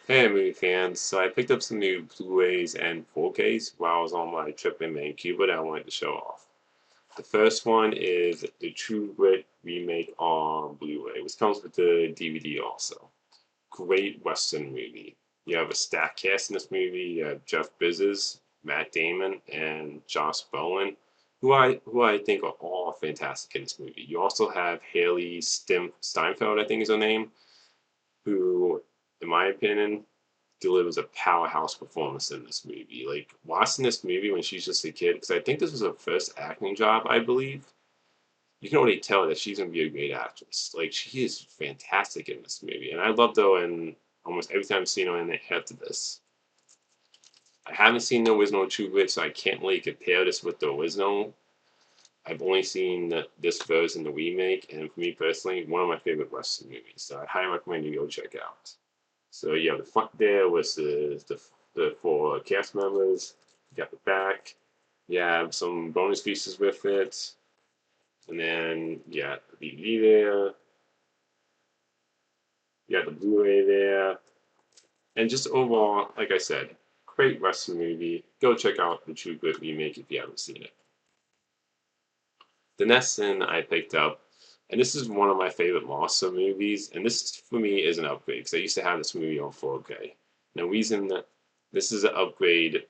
Hey, movie fans. So I picked up some new Blu-rays and 4Ks while I was on my trip in Vancouver that I wanted to show off. The first one is the True Grit remake on Blu-ray, which comes with the DVD also. Great Western movie. You have a stacked cast in this movie. You have Jeff Bridges, Matt Damon, and Josh Bowen, who I think are all fantastic in this movie. You also have Haley Steinfeld, I think is her name, who, in my opinion, delivers a powerhouse performance in this movie. Like watching this movie when she's just a kid, because I think this was her first acting job, I believe. You can already tell that she's gonna be a great actress. Like she is fantastic in this movie, and I loved her in almost every time I've seen her in it after this. I haven't seen the original True Grit, so I can't really compare this with the original. I've only seen this version, the remake, and for me personally, one of my favorite Western movies. So I highly recommend you go check out. So you have the front there with the four cast members. You got the back. You have some bonus pieces with it. And then you got the DVD there. You got the Blu-ray there. And just overall, like I said, great wrestling movie. Go check out the True Grit remake if you haven't seen it. The next thing I picked up, and this is one of my favorite monster movies, and this for me is an upgrade because I used to have this movie on 4K. And the reason that this is an upgrade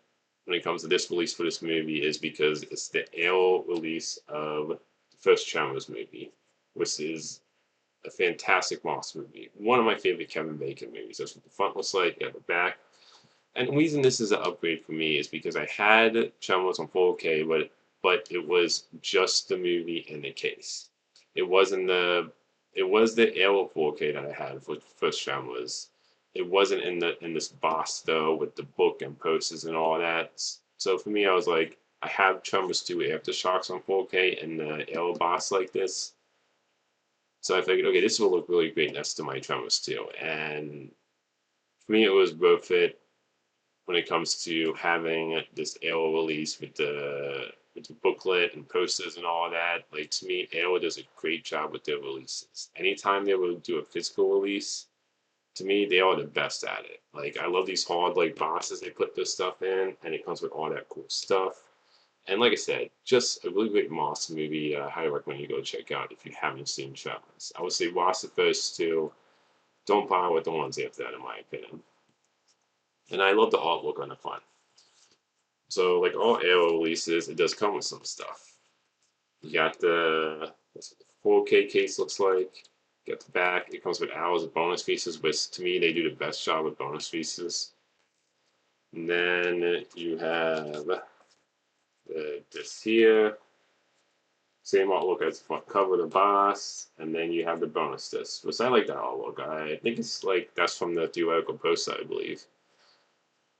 when it comes to this release for this movie is because it's the annual release of the first Tremors movie, which is a fantastic monster movie. One of my favorite Kevin Bacon movies. That's what the front looks like, at the back. And the reason this is an upgrade for me is because I had Tremors on 4K, but it was just the movie in the case. It wasn't the it was the Arrow 4K that I had for first Tremors. It wasn't in this box though with the book and posters and all that. So for me, I was like, I have Tremors 2 Aftershocks on 4K and the Arrow box like this. So I figured, okay, this will look really great next to my Tremors 2. And for me, it was worth it when it comes to having this AO release with the booklet and posters and all that. Like to me, AO does a great job with their releases. Anytime they will do a physical release, to me they are the best at it. Like I love these hard like boxes they put this stuff in, and it comes with all that cool stuff. And like I said, just a really great monster movie. I highly recommend you go check out if you haven't seen Travelers. I would say watch the first two. Don't bother with the ones after that, in my opinion. And I love the artwork on the front. So like all Arrow releases, it does come with some stuff. You got that's what the 4K case looks like. You got the back. It comes with hours of bonus pieces, which to me they do the best job with bonus pieces. And then you have this here, same artwork as the front cover, the boss, and then you have the bonus disc, which I like that artwork. I think it's like that's from the theoretical poster, I believe.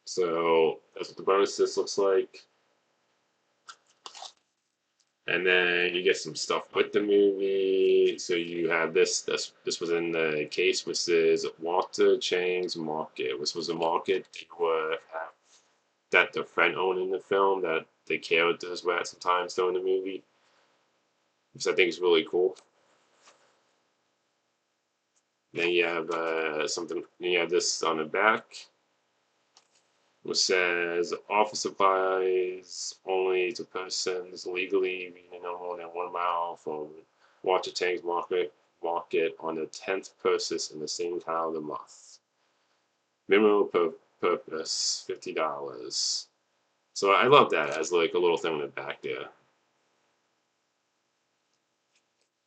So that's what the bonus disc looks like. And then you get some stuff with the movie. So you have this was in the case, which is Walter Chang's Market, which was a market that the friend owned in the film that the characters were at sometimes during the movie, which I think is really cool. Then you have something. Then you have this on the back, which says office supplies only to persons legally within no more than 1 mile from Walter Tang's market on the 10th purchase in the same time of the month. Minimum purpose $50. So I love that as like a little thing on the back there.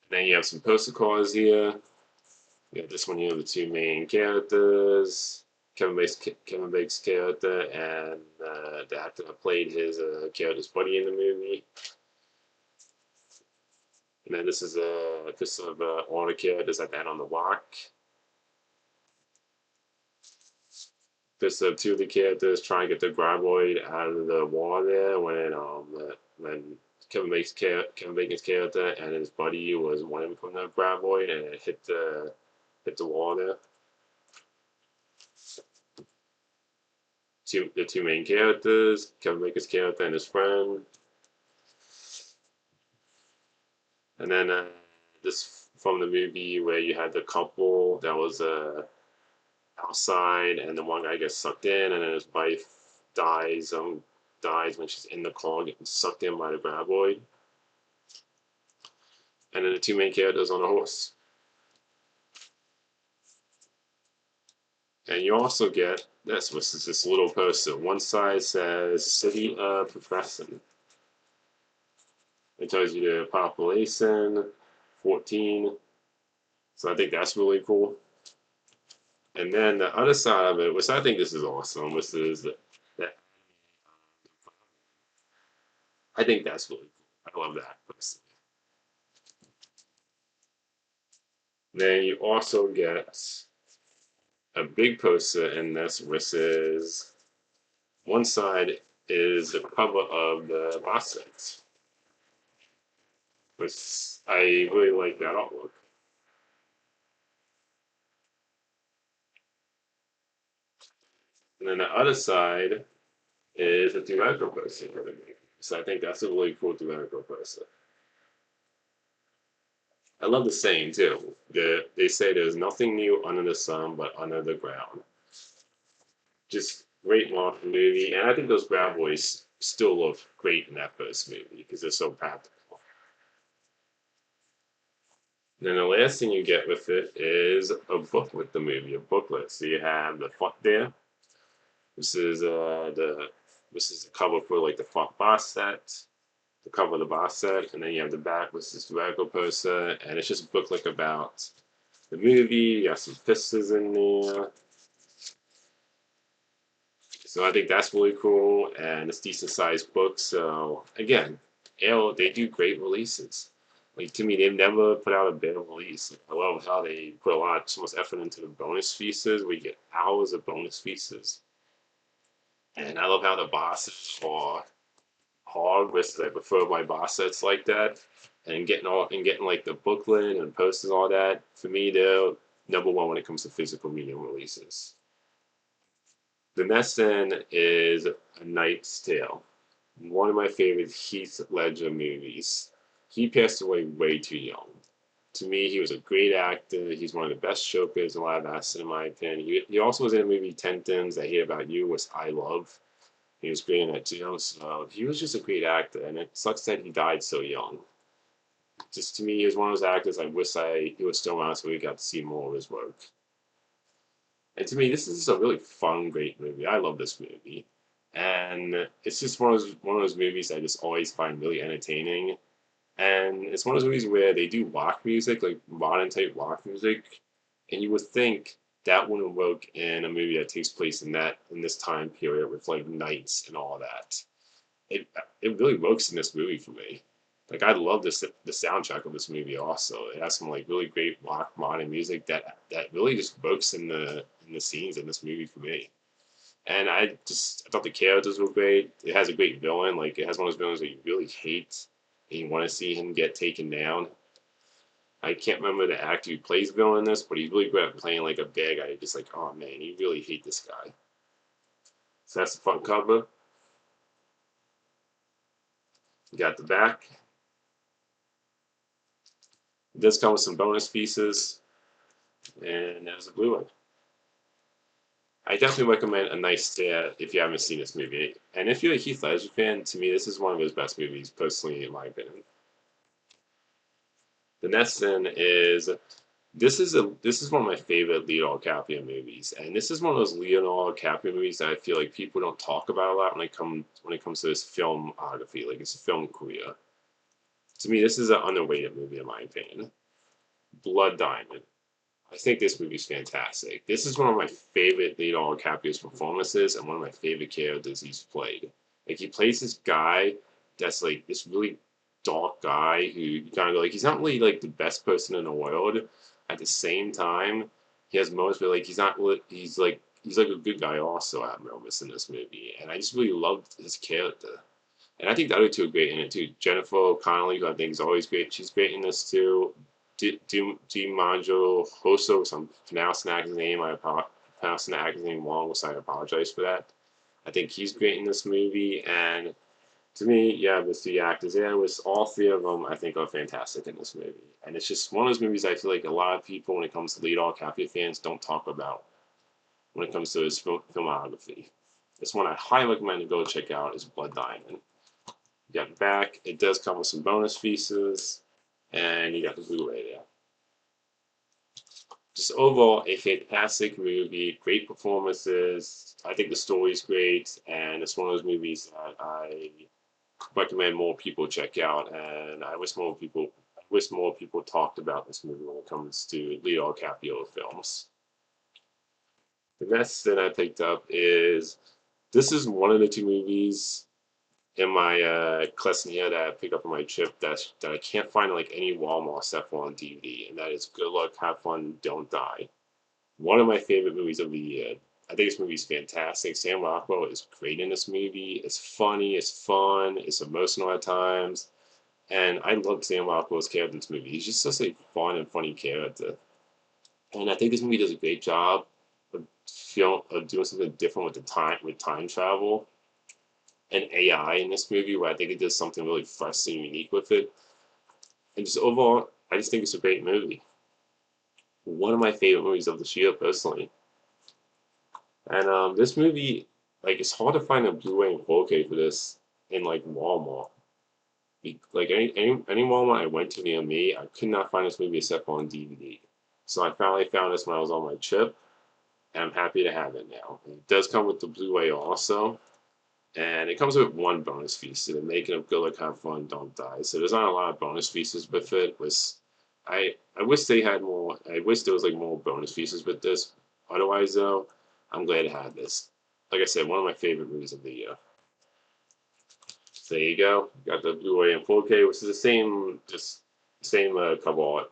And then you have some poster cards here. You have this one here, the two main characters. Kevin Bates' character and the actor that played his character's buddy in the movie. And then this is a piece of all the characters at the end on the walk. This of two of the characters trying to get the graboid out of the wall there when Kevin Bacon's character and his buddy was running from the graboid and it hit the wall there. The two main characters, Kevin Bacon's character and his friend. And then this from the movie where you had the couple that was outside, and the one guy gets sucked in, and then his wife dies. Dies when she's in the car getting sucked in by the graboid, and then the two main characters on a horse. And you also get this, which is this little poster. One side says City of Profession. It tells you the population, 14. So I think that's really cool. And then the other side of it, which I think this is awesome, which is that I think that's really cool. I love that personally. Then you also get a big poster in this, which is one side is the cover of the box set, which I really like that artwork. And then the other side is a theoretical poster for the movie. So I think that's a really cool theoretical poster. I love the saying too. They say there's nothing new under the sun but under the ground. Just great Marvel movie, and I think those Bad Boys still look great in that first movie because they're so practical. Then the last thing you get with it is a book with the movie, a booklet. So you have the front there. This is this is the cover for like the front box set, the cover of the box set, and then you have the back, which is the radical poster, and it's just a booklet about the movie. You got some pictures in there. So I think that's really cool, and it's decent sized book. So again, they do great releases. Like to me, they've never put out a bad release. I love how they put a lot, so much effort into the bonus features. We get hours of bonus features, and I love how the bosses are hard with. I prefer my boss sets like that, and getting like the booklet and posters and all that. For me, they're number one when it comes to physical medium releases. The next then is A Knight's Tale, one of my favorite Heath Ledger movies. He passed away way too young. To me, he was a great actor. He's one of the best Jokers in live action, in my opinion. He also was in the movie 10 Things I Hate About You, which I love. He was great in that too. So he was just a great actor, and it sucks that he died so young. Just to me, he was one of those actors I wish he was still around so we got to see more of his work. And to me, this is just a really fun, great movie. I love this movie, and it's just one of those movies I just always find really entertaining. And it's one of those movies where they do rock music, like modern type rock music, and you would think that wouldn't work in a movie that takes place in this time period with like knights and all that. It it really works in this movie for me. Like I love the soundtrack of this movie. Also, it has some like really great rock modern music that really just works in the scenes in this movie for me. And I thought the characters were great. It has a great villain. Like it has one of those villains that you really hate and you want to see him get taken down. I can't remember the actor who plays villain in this, but he's really good at playing like a bad guy. You're just like, oh man, you really hate this guy. So that's the front cover. You got the back. It does come with some bonus pieces, and there's a Blu Ray. I definitely recommend A Nice Stare if you haven't seen this movie. And if you're a Heath Ledger fan, to me, this is one of his best movies, personally, in my opinion. The next then is this is one of my favorite Leonardo DiCaprio movies, and this is one of those Leonardo DiCaprio movies that I feel like people don't talk about a lot when it comes to his filmography, like his film career. To me, this is an underrated movie in my opinion. Blood Diamond. I think this movie's fantastic. This is one of my favorite Leonardo DiCaprio's performances and one of my favorite characters he's played. Like he plays this guy that's like this really dark guy who kind of like he's not really like the best person in the world. At the same time, he has moments where like he's like a good guy also at moments in this movie, and I just really loved his character. And I think the other two are great in it too. Jennifer Connelly, who I think is always great, she's great in this too. DiMaggio Hoso, so I'm pronouncing the actor's name. Pronouncing the actor's name wrong, so I apologize for that. I think he's great in this movie, and to me, yeah, the three actors, yeah, it was all three of them. I think are fantastic in this movie, and it's just one of those movies I feel like a lot of people, when it comes to lead all DiCaprio fans, don't talk about. when it comes to his filmography. This one I highly recommend to go check out is Blood Diamond. You got the back. It does come with some bonus pieces, and you got the Blu Ray there. Just overall, a fantastic movie, great performances. I think the story's great, and it's one of those movies that I recommend more people check out. And wish more people talked about this movie when it comes to Leo DiCaprio films. The next that I picked up is this is one of the two movies in my collection here that I picked up on my trip that I can't find like any Walmart stuff on DVD, and that is Good Luck, Have Fun, Don't Die. One of my favorite movies of the year. I think this movie's fantastic. Sam Rockwell is great in this movie. It's funny, it's fun, it's emotional at times, and I love Sam Rockwell's character in this movie. He's just such a fun and funny character, and I think this movie does a great job of doing something different with time travel and AI in this movie, where I think it does something really fresh and unique with it. And just overall, I just think it's a great movie. One of my favorite movies of this year, personally. And this movie, like, it's hard to find a Blu-ray and 4K for this in like Walmart. Like any Walmart I went to near me, I could not find this movie except on DVD. So I finally found this when I was on my trip, and I'm happy to have it now. It does come with the Blu-ray also, and it comes with one bonus feature, so making it Good Luck, Have Fun, Don't Die. So there's not a lot of bonus features with it. I wish they had more. I wish there was like more bonus features with this. Otherwise, though, I'm glad to have this. Like I said, one of my favorite movies of the year. So there you go. Got the Blu-ray and 4K, which is the same, just same cover art.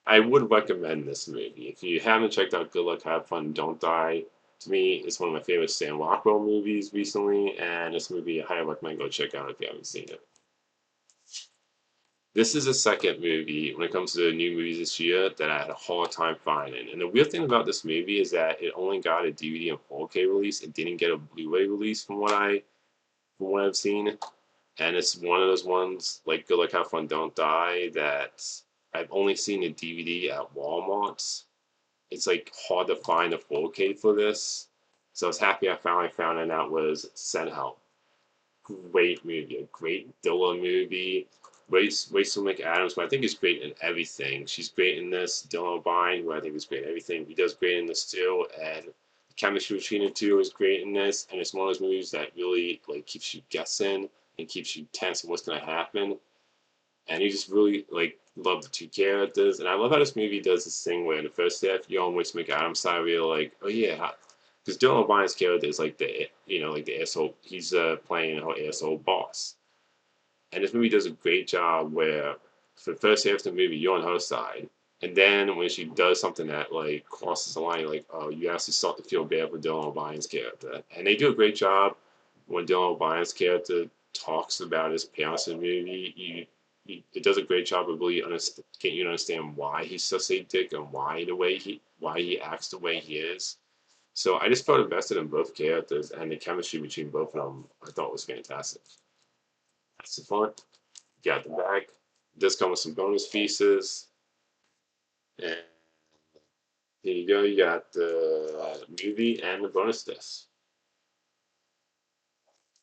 I would recommend this movie. If you haven't checked out Good Luck, Have Fun, Don't Die, to me, it's one of my favorite Sam Rockwell movies recently, and this movie I highly recommend go check out if you haven't seen it. This is the second movie when it comes to the new movies this year that I had a hard time finding. And the weird thing about this movie is that it only got a DVD and 4K release. It didn't get a Blu-ray release from what I've seen. And it's one of those ones like Good Luck, Have Fun, Don't Die that I've only seen the DVD at Walmart. It's like hard to find a 4K for this. So I was happy I finally found it out was Send Help. Great movie, a great Dilla movie. Rachel McAdams, who I think is great in everything. She's great in this. Dylan O'Brien, who I think is great in everything. He does great in this too. And the chemistry between the two is great in this. And it's one of those movies that really like keeps you guessing and keeps you tense on what's gonna happen. And you just really like love the two characters. And I love how this movie does this thing where in the first half you're on Rachel McAdams' side, where you're like, oh yeah, because Dylan O'Brien's character is like like the asshole. He's playing her asshole boss. And this movie does a great job where for the first half of the movie you're on her side, and then when she does something that like crosses the line, you're like, oh, you actually start to feel bad for Dylan O'Brien's character. And they do a great job when Dylan O'Brien's character talks about his parents in the movie. It does a great job of really getting you to understand why he's such a dick and why he acts the way he is. So I just felt invested in both characters, and the chemistry between both of them I thought was fantastic. That's the front. You got the back. It does come with some bonus pieces. And here you go. You got the movie and the bonus disc.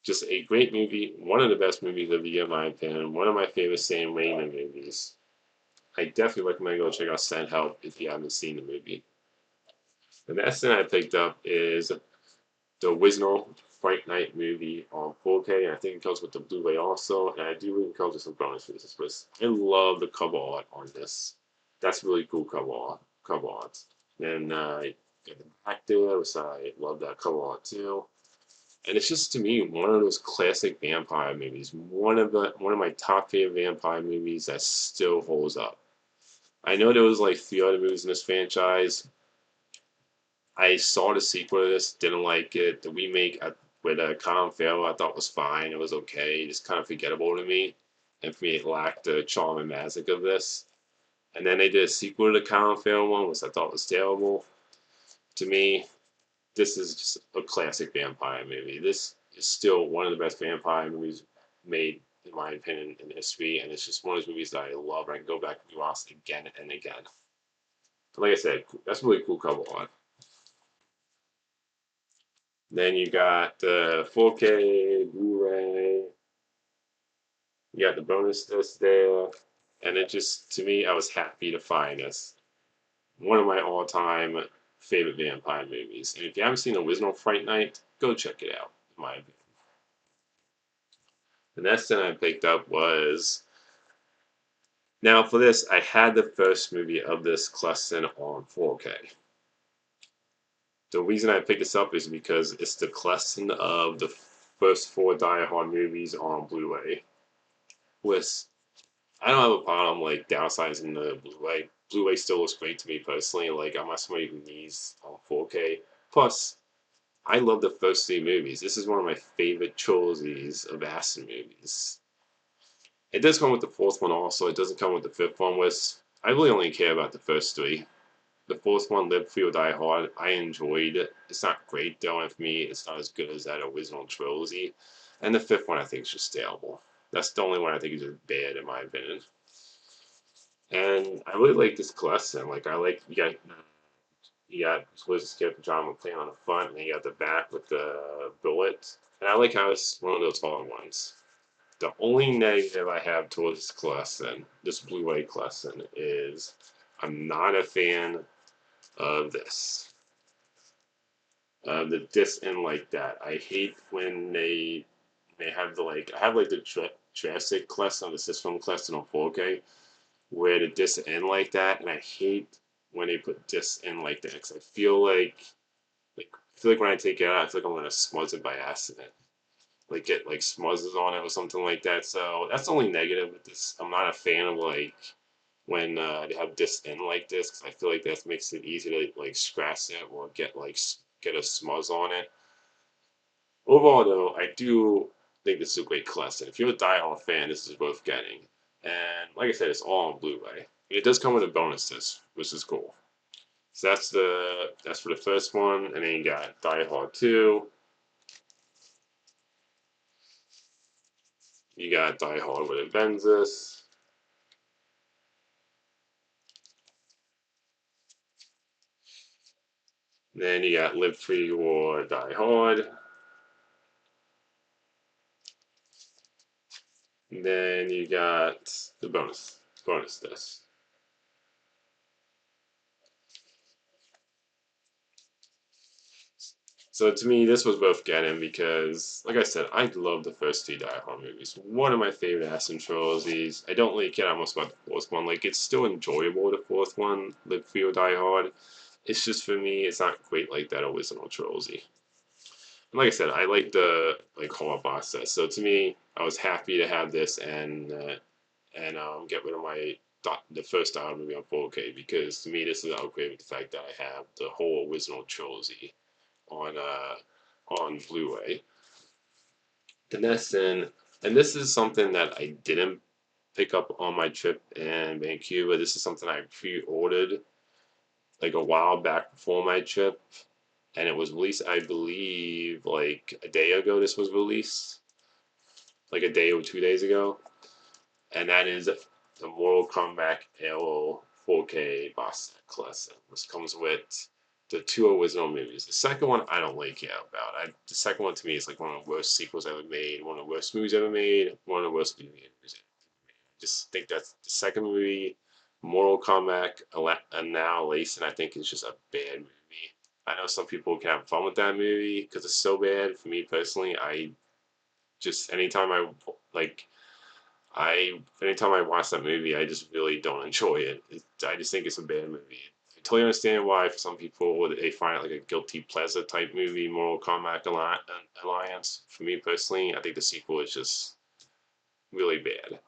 Just a great movie. One of the best movies of the year, in my opinion. One of my favorite Sam Raimi movies. I definitely recommend go check out Send Help if you haven't seen the movie. The next thing I picked up is the original Fright Night movie on 4K, and I think it comes with the Blu-ray also, and I do think it comes with some bonus features. But I love the cover art on this. That's really cool Cover art. And got the back there, which I love that cover art too. And it's just to me one of those classic vampire movies. One of my top favorite vampire movies that still holds up. I know there was like 3 other movies in this franchise. I saw the sequel to this, didn't like it. The remake with Colin Farrell I thought was fine. It was okay. Just kind of forgettable to me. And for me, it lacked the charm and magic of this. And then they did a sequel to the Colin Farrell one, which I thought was terrible. To me, this is just a classic vampire movie. This is still one of the best vampire movies made, in my opinion, in history. And it's just one of those movies that I love. I can go back and watch again and again. Like I said, that's really cool cover art. Then you got the 4K Blu Ray. You got the bonus disc there, and it just to me, I was happy to find this. One of my all-time favorite vampire movies. And if you haven't seen the original Fright Night, go check it out. In my opinion. The next thing I picked up was now for this, I had the first movie of this collection on 4K. The reason I picked this up is because it's the collection of the first four Die Hard movies on Blu-ray. With I don't have a problem like downsizing the Blu-ray. Blu-ray still looks great to me personally. Like I'm not somebody who needs 4K. Plus, I love the first three movies. This is one of my favorite trilogies of action movies. It does come with the fourth one also. It doesn't come with the fifth one. Which I really only care about the first three. The fourth one, Live Free or Die Hard, I enjoyed it. It's not great though, and for me, it's not as good as that original trilogy. And the fifth one, I think, is just staleable. That's the only one I think is just bad in my opinion. And I really like this collection. Like I like you got Twisted Skip and John McClane on the front, and you got the back with the bullets. And I like how it's one of those taller ones. The only negative I have towards this collection, this Blu-ray collection, is I'm not a fan of this. The disc in like that. I hate when they have the like I have like the Jurassic collection on the system collection on 4K where the disc end like that, and I hate when they put discs in like that because I feel like when I take it out, I feel like I'm gonna smudge it by accident, like get like smuzzes on it or something like that. So that's the only negative with this. I'm not a fan of like when they have discs in like this because I feel like that makes it easy to like scratch it or get a smuzz on it. Overall, though, I do think this is a great collection. If you're a die-hard fan, this is worth getting. And like I said, it's all on Blu-ray. It does come with a bonus disc, which is cool. So that's for the first one, and then you got Die Hard 2. You got Die Hard with Avengers. Then you got Live Free or Die Hard. And then you got the bonus disc. So to me, this was worth getting because, like I said, I love the first two Die Hard movies. One of my favorite action trilogies. I don't really care that much about the fourth one. Like, it's still enjoyable, the fourth one, Live Free or Die Hard. It's just, for me, it's not great like that original trilogy. And like I said, I like the, like, horror box set. So to me, I was happy to have this and get rid of the first Die Hard movie on 4K because to me, this is an upgrade with the fact that I have the whole original trilogy on Blu-ray. The next thing, and this is something that I didn't pick up on my trip in Vancouver. This is something I pre-ordered like a while back before my trip, and it was released, I believe, like a day ago. This was released, like a day or 2 days ago, and that is the Mortal Kombat Arrow 4K box set collection, which comes with the two original movies. The second one I don't really care about. The second one to me is like one of the worst sequels ever made, one of the worst movies ever made, one of the worst movies ever made. Just think that's the second movie, Mortal Kombat Annihilation. I think is just a bad movie. I know some people can have fun with that movie because it's so bad. For me personally, I just like anytime I watch that movie, I just really don't enjoy it. I just think it's a bad movie. I totally understand why for some people they find it like a guilty pleasure type movie, Mortal Kombat Alliance. For me personally, I think the sequel is just really bad.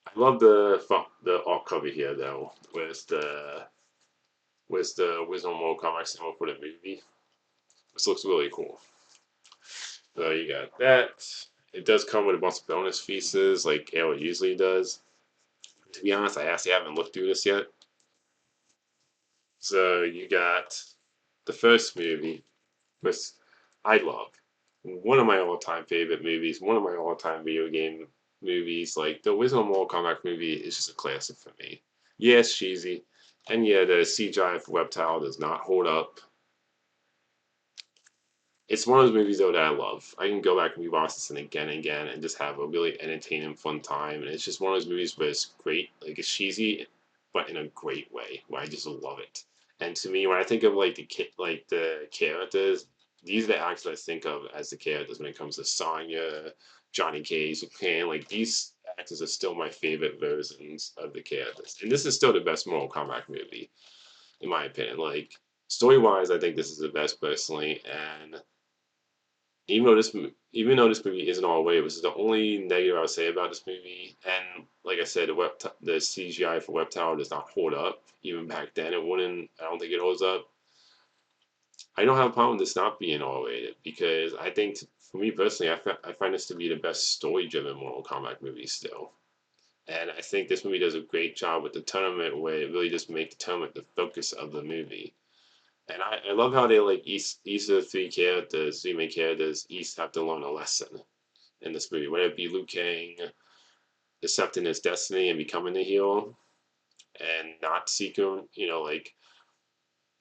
I love the art cover here though, with the original Mortal Kombat symbol for the movie. This looks really cool. So you got that. It does come with a bunch of bonus pieces, like Arrow usually does. To be honest, I actually haven't looked through this yet. So you got the first movie, which I love. One of my all-time favorite movies, one of my all-time video game movies. Like the original Mortal Kombat movie is just a classic for me. Yeah, it's cheesy. And yeah, the CGI for Reptile does not hold up. It's one of those movies though that I love. I can go back and rewatch this and again and just have a really entertaining, fun time. And it's just one of those movies where it's great, like it's cheesy, but in a great way, where I just love it. And to me, when I think of like the characters, these are the actors I think of as the characters when it comes to Sonya, Johnny Cage, Japan. Like these actors are still my favorite versions of the characters. And this is still the best Mortal Kombat movie, in my opinion. Like story wise, I think this is the best personally, and even though this movie isn't all the way, which is the only negative I would say about this movie. And like I said, the CGI for Web Tower does not hold up. Even back then, it wouldn't. I don't think it holds up. I don't have a problem with this not being all rated because I think, for me personally, I find this to be the best story-driven Mortal Kombat movie still. And I think this movie does a great job with the tournament, where it really just makes the tournament the focus of the movie. And I love how they like each of the three main characters, each have to learn a lesson in this movie. Whether it be Liu Kang accepting his destiny and becoming a hero, and not seeking, like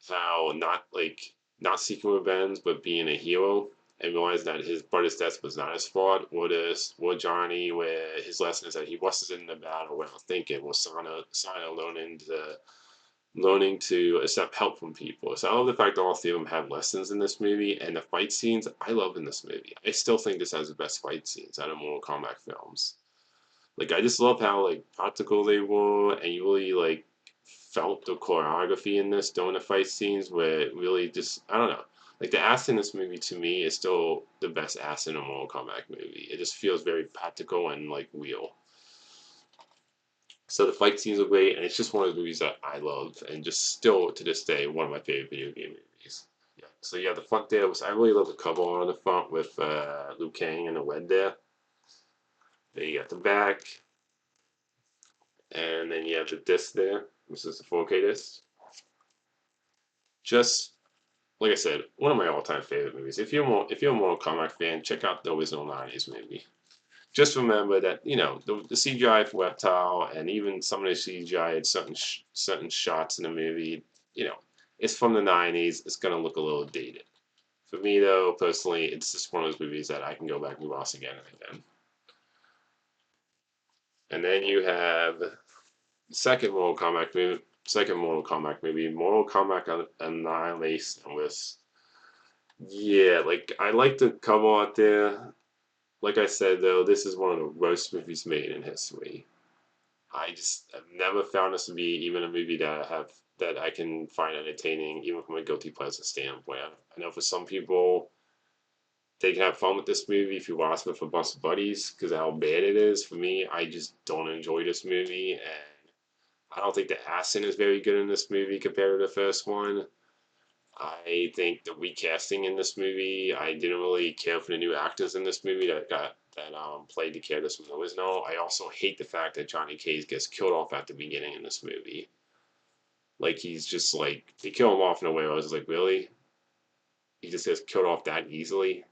how not seeking revenge, but being a hero and realizing that his brother's death was not his fault. Or Johnny, where his lesson is that he wasn't in the battle without thinking. Or Sana learning to accept help from people. So I love the fact that all three of them have lessons in this movie, and the fight scenes I love in this movie. I still think this has the best fight scenes out of Mortal Kombat films. Like I just love how like practical they were, and you really like felt the choreography in this during the fight scenes, where it really just I don't know. Like the ass in this movie to me is still the best ass in a Mortal Kombat movie. It just feels very practical and like real. So the fight scenes are great, and it's just one of those movies that I love, and just still to this day one of my favorite video game movies. Yeah. So yeah, the front there was I really love the cover on the front with Liu Kang and the red there. Then you got the back, and then you have the disc there, which is the 4K disc. Just like I said, one of my all-time favorite movies. If you're a Mortal Kombat fan, check out the original '90s movie. Just remember that the CGI for Reptile and even some of the CGI at certain shots in the movie, you know, it's from the '90s. It's gonna look a little dated. For me, though, personally, it's just one of those movies that I can go back and watch again and again. And then you have the second Mortal Kombat movie, Mortal Kombat Annihilation. Was yeah, like I like the cover out there. Like I said, though, this is one of the worst movies made in history. I've never found this to be even a movie that I can find entertaining, even from a guilty pleasure standpoint. I know for some people they can have fun with this movie if you watch it with a bunch of buddies because of how bad it is. For me, I just don't enjoy this movie, and I don't think the accent is very good in this movie compared to the first one. I think the recasting in this movie, I didn't really care for the new actors in this movie that played the characters from the original. I also hate the fact that Johnny Cage gets killed off at the beginning in this movie. Like he's just like they kill him off in a way where I was like, really? He just gets killed off that easily.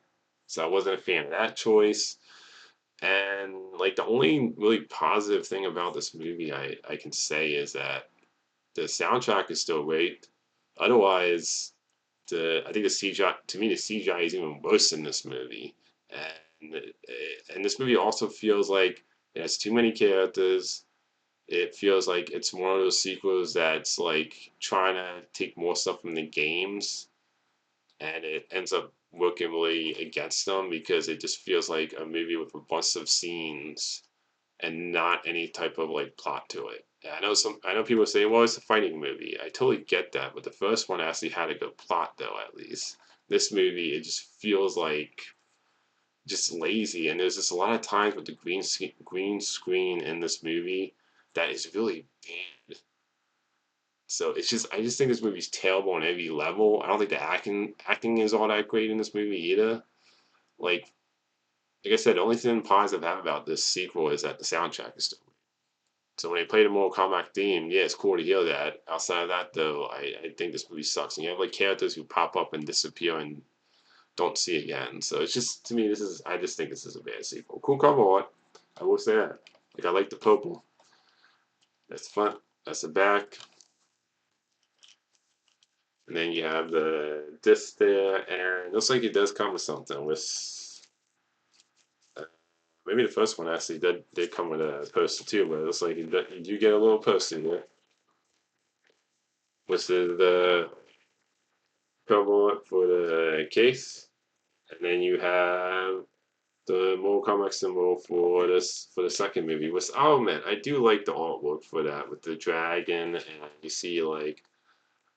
So I wasn't a fan of that choice. And like the only really positive thing about this movie I can say is that the soundtrack is still great. Otherwise, I think the CGI to me the CGI is even worse in this movie, and this movie also feels like it has too many characters. It feels like it's one of those sequels that's like trying to take more stuff from the games, and it ends up working really against them because it just feels like a movie with a bunch of scenes and not any type of like plot to it. I know people say, well, it's a fighting movie. I totally get that, but the first one actually had a good plot though, at least. This movie, it just feels like just lazy, and there's just a lot of times with the green screen in this movie that is really bad. So I just think this movie's terrible on every level. I don't think the acting is all that great in this movie either. Like like I said, the only thing positive I have about this sequel is that the soundtrack is still. So when they play the Mortal Kombat theme, yeah, it's cool to hear that. Outside of that, though, I think this movie sucks. And you have like characters who pop up and disappear and don't see again. So it's just to me, I just think this is a bad sequel. Cool cover art, I will say that. Like I like the purple. That's the front. That's the back. And then you have the disc there, and it looks like it does come with something. With uh, maybe the first one actually did come with a poster too, but it looks like you do get a little poster there, which is the cover for the case, and then you have the Mortal Kombat symbol for this for the second movie. Was oh man, I do like the artwork for that with the dragon, and you see like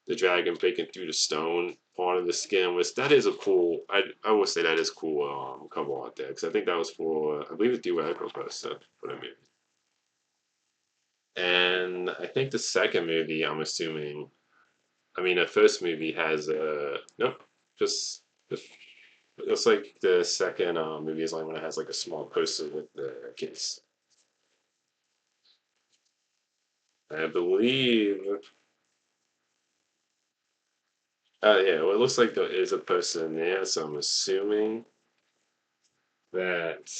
the dragon breaking through the stone part of the skin. Which that is a cool. I would say that is cool cover art there because I think that was for I believe it's theoretical poster for the movie. And I think the second movie, I'm assuming. I mean, the first movie has nope, just it looks like the second movie is the only one that has like a small poster with the case. I believe. Yeah, well, it looks like there is a person there, so I'm assuming that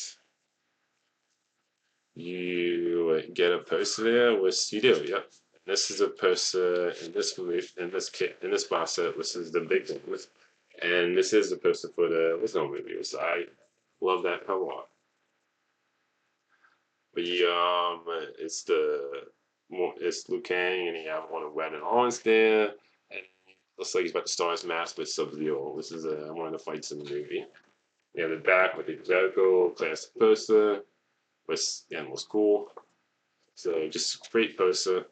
you get a poster there, which you do. Yep. And this is a poster in this movie, in this kit, in this box set. This is the big one, and this is the poster for the original movie. So I love that cover art. But it's it's Liu Kang, and he have one of red and orange there, and looks like he's about to start his match with Sub Zero. This is one of the fights in the movie. You have the back with the Jericho classic poster, which again was cool. So just great poster.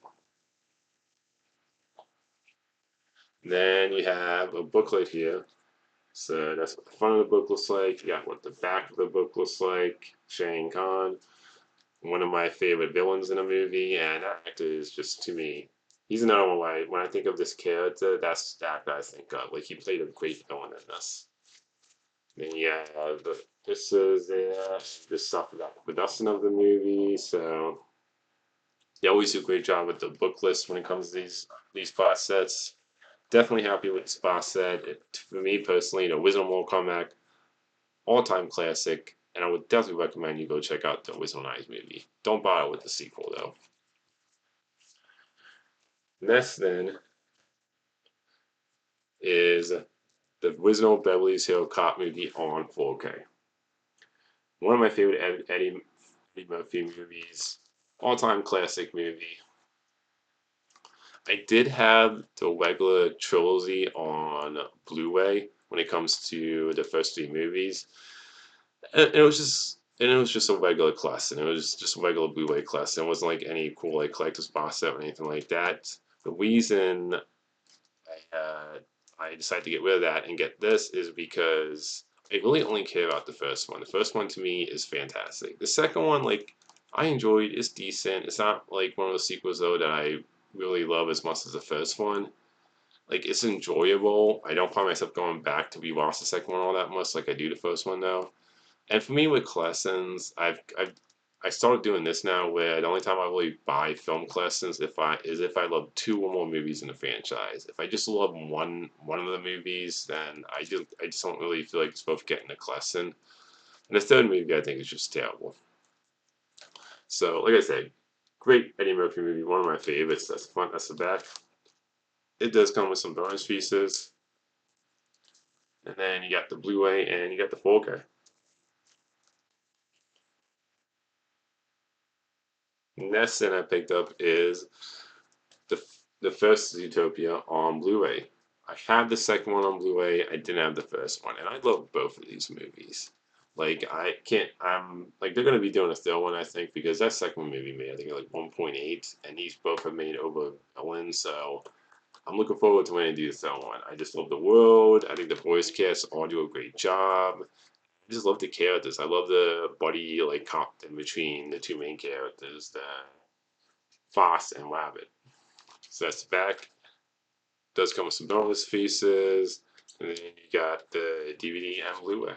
Then you have a booklet here. So that's what the front of the book looks like. You got what the back of the book looks like. Shane Khan, one of my favorite villains in a movie, and that actor is just to me. He's another one. When I think of this character, that's the actor I think of. Like he played a great villain in this. Then you have this is this stuff about the production of the movie. So they always do a great job with the book list when it comes to these box sets. Definitely happy with this box set. For me personally, Wizard of Mortal Kombat, all time classic, and I would definitely recommend you go check out the Wizard of Eyes movie. Don't bother with the sequel though. Next then is the Wizard of Beverly Hills Cop movie on 4K. One of my favorite Eddie Murphy movies, all time classic movie. I did have the regular trilogy on Blu Ray when it comes to the first three movies. And it was just a regular class, and it was just a regular Blu-ray class. It wasn't like any cool like collector's box set or anything like that. The reason I decided to get rid of that and get this is because I really only care about the first one. The first one to me is fantastic. The second one, like I enjoyed, it's decent. It's not like one of those sequels though that I really love as much as the first one. Like it's enjoyable. I don't find myself going back to rewatch the second one all that much like I do the first one though. And for me with collections, I started doing this now where the only time I really buy film collections if I love two or more movies in the franchise. If I just love one of the movies, then I just don't really feel like it's worth getting a collection. And the third movie I think is just terrible. So like I said, great Eddie Murphy movie, one of my favorites. That's the front, that's the back. It does come with some bonus pieces. And then you got the Blu-ray and you got the 4K. Next thing I picked up is the the first Zootopia on Blu-ray. I have the second one on Blu-ray. I didn't have the first one, and I love both of these movies. Like I can't. I'm like they're gonna be doing a third one, I think, because that second movie made I think like 1.8, and these both have made over a billion. So I'm looking forward to when they do the third one. I just love the world. I think the voice cast all do a great job. I just love the characters. I love the buddy like cop in between the two main characters, the Fox and Rabbit. So that's the back. Does come with some bonus pieces, and then you got the DVD and Blu-ray.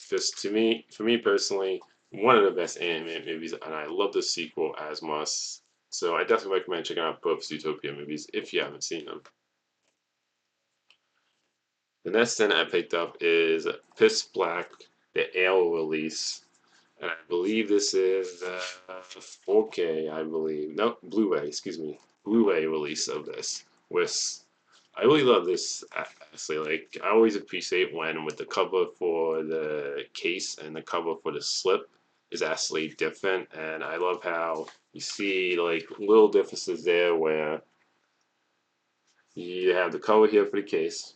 Just to me, for me personally, one of the best animated movies, and I love the sequel as much. So I definitely recommend checking out both Zootopia movies if you haven't seen them. The next thing I picked up is Pitch Black, the Ale release, and I believe this is 4K. I believe no Blu-ray. Excuse me, Blu-ray release of this. with I really love this actually. Like I always appreciate when with the cover for the case and the cover for the slip is actually different, and I love how you see like little differences there where you have the cover here for the case,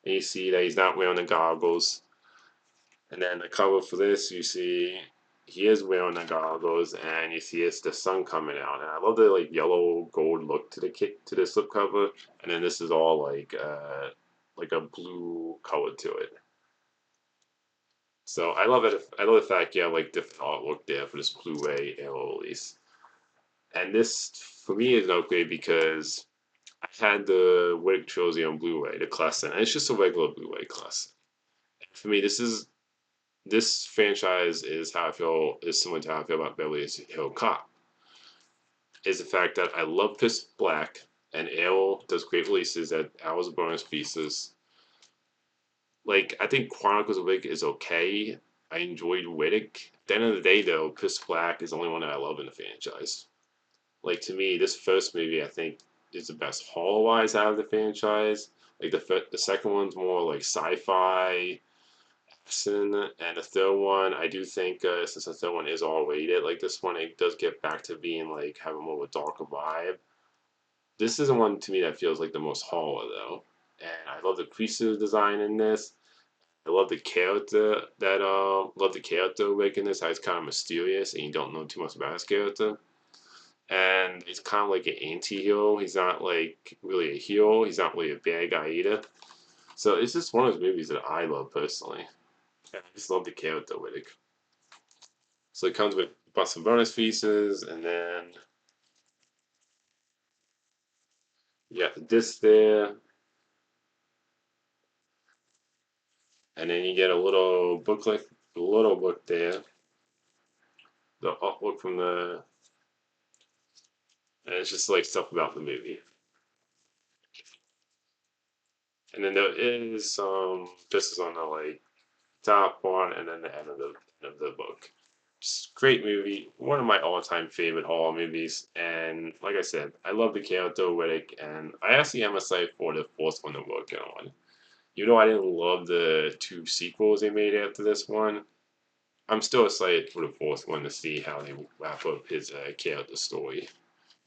and you see that he's not wearing the goggles, and then the cover for this you see he is wearing the goggles, and you see it's the sun coming out, and I love the like yellow gold look to the slip cover, and then this is all like a blue color to it. So I love it. I love the fact you have like different artwork there for this Blu Ray arrow release. And this for me is an upgrade because I had the Wick trilogy on Blu Ray, the classic, and it's just a regular Blu Ray classic. For me, this franchise is how I feel is similar to how I feel about Beverly Hill Cop. Is the fact that I love Pitch Black and Arrow does great releases at Hours of Bonus Pieces. Like I think Chronicles of Riddick is okay. I enjoyed Riddick. At the end of the day, though, Pitch Black is the only one that I love in the franchise. Like to me, this first movie I think is the best horror wise out of the franchise. Like the second one's more like sci-fi action, and the third one I do think since the third one is all rated, like this one it does get back to being like having more of a darker vibe. This is the one to me that feels like the most horror though, and I love the creature design in this. I love the character Rick in this. How he's kind of mysterious and you don't know too much about his character. And he's kind of like an anti-hero. He's not like really a hero. He's not really a bad guy either. So it's just one of those movies that I love personally. And I just love the character with it. So it comes with some bonus pieces, and then you got the disc there, and then you get a little book there, the artwork from the, and it's just like stuff about the movie. And then there is some pieces on the like top one, and then the end of the book. Just great movie, one of my all-time favorite horror movies. And like I said, I love the character Riddick, and I actually am excited for the fourth one they're working on. Even though I didn't love the two sequels they made after this one, I'm still excited for the fourth one to see how they wrap up his character story,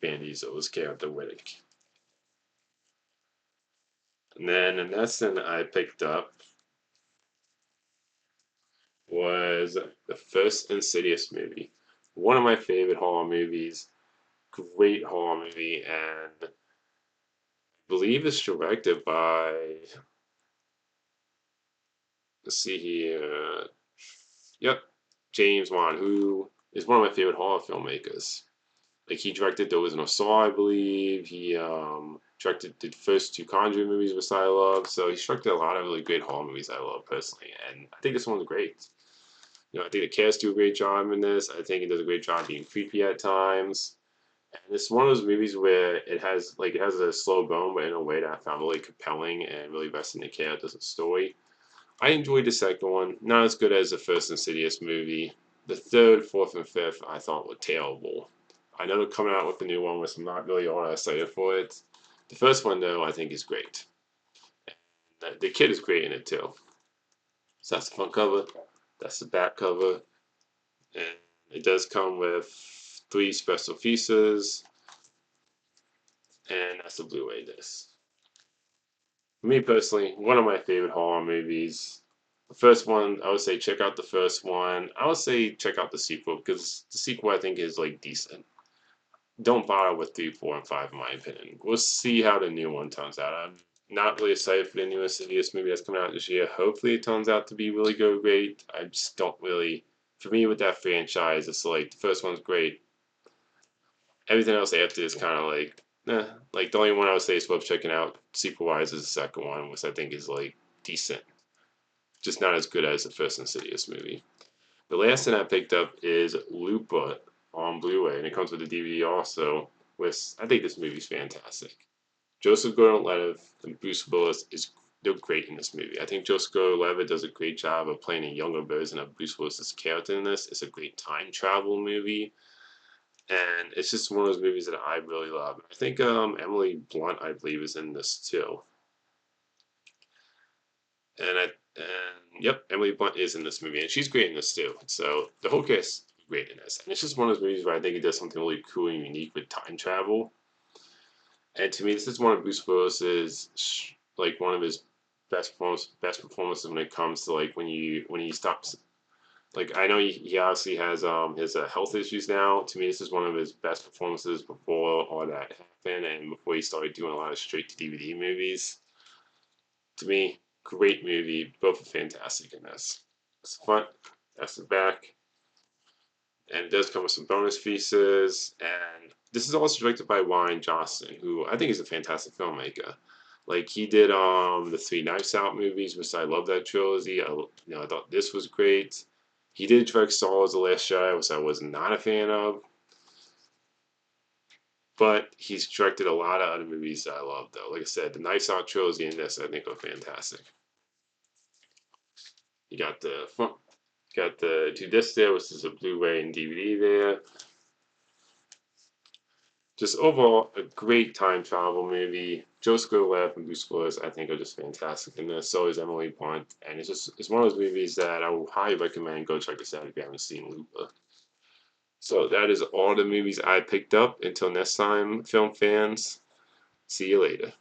Vin Diesel's character Riddick. And then the next thing I picked up was the first Insidious movie. One of my favorite horror movies, great horror movie, and I believe it's directed by, let's see here, yep, James Wan, who is one of my favorite horror filmmakers. Like he directed There Was No Saw, I believe. He directed the first two Conjuring movies, which I love. So he directed a lot of really great horror movies I love personally, and I think this one's great. You know, I think the cast do a great job in this. I think it does a great job being creepy at times. And it's one of those movies where it has a slow bone, but in a way that I found really compelling and really vested in the characters and story. I enjoyed the second one, not as good as the first Insidious movie. The third, fourth, and fifth I thought were terrible. I know they're coming out with a new one, which I'm not really all that excited for it. The first one though, I think is great. The kid is great in it too. So that's the front cover. That's the back cover, and it does come with three special pieces, and that's the Blu-ray disc. For me personally, one of my favorite horror movies. The first one, I would say check out the first one. I would say check out the sequel because the sequel I think is like decent. Don't bother with 3, 4, and 5 in my opinion. We'll see how the new one turns out. I'm not really excited for the new Insidious movie that's coming out this year. Hopefully it turns out to be really good, great. I just don't really, for me with that franchise, it's like the first one's great. Everything else after is kind of like, like the only one I would say is worth checking out sequel wise is the second one, which I think is like decent, just not as good as the first Insidious movie. The last thing I picked up is Lupa on Blu-ray, and it comes with a DVD also. With I think this movie's fantastic. Joseph Gordon-Levitt and Bruce Willis is they're great in this movie. I think Joseph Gordon-Levitt does a great job of playing a younger version of Bruce Willis's character in this. It's a great time travel movie. and it's just one of those movies that I really love. I think Emily Blunt, I believe, is in this too, and yep, Emily Blunt is in this movie, and she's great in this too. So the whole cast is great in this, and it's just one of those movies where I think it does something really cool and unique with time travel. And to me, this is one of Bruce Willis's like one of his best performances when it comes to like when he stops. Like I know he obviously has his health issues now. To me, this is one of his best performances before all that happened and before he started doing a lot of straight to DVD movies. To me, great movie. Both are fantastic in this. It's fun. That's the back, and it does come with some bonus pieces. And this is also directed by Ryan Johnson, who I think is a fantastic filmmaker. Like he did the Three Knives Out movies, which I love that trilogy. I thought this was great. He did direct Star Wars: The Last Jedi, which I was not a fan of, but he's directed a lot of other movies that I love though. Like I said, the Knives Out trilogy and this I think are fantastic. You got the front, got the two discs there, which is a Blu Ray and DVD there. Just overall, a great time travel movie. Joseph Gordon-Levitt and Bruce Willis, I think, are just fantastic in this. So is Emily Blunt, and it's one of those movies that I will highly recommend. Go check this out if you haven't seen Looper. So that is all the movies I picked up. Until next time, film fans. See you later.